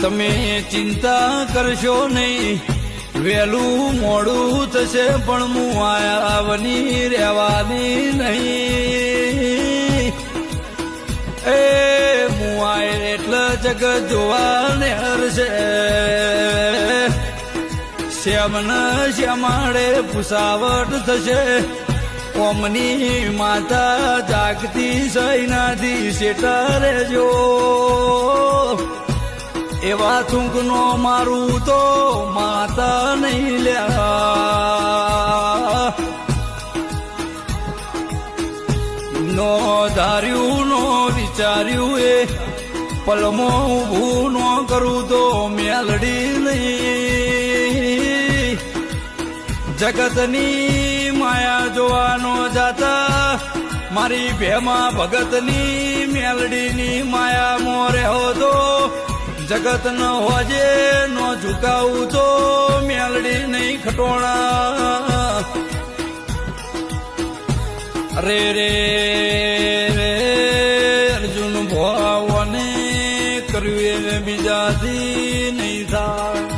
તમે ચિંતા કરશો નહીં, વહેલું મોડું થશે પણ હું આવની રહેવાની નહીં. એ હું આય એટલે જગત જોવા નેહરશે, શ્યામને શ્યામાડે પુસાવટ થશે. ઓમની માતા જાગતી સૈનાથી શેટા રેજો, એવા થૂંકનો મારું તો માતા નહીં લ્યા. નો ધાર્યું નો વિચાર્યું એ પલમો ઊભું નો કરું તો મેલડી નહીં. જગતની માયા જોવાનો જાતા મારી ભેમા ભગતની મેલડીની માયા મોરે હો તો જગત ન હોજે નો ઝુકાવું તો મેલડી નહીં ખટોણા. રે રે રે અર્જુન ભોવાને કર્યું એ બીજાથી નહીં થાય.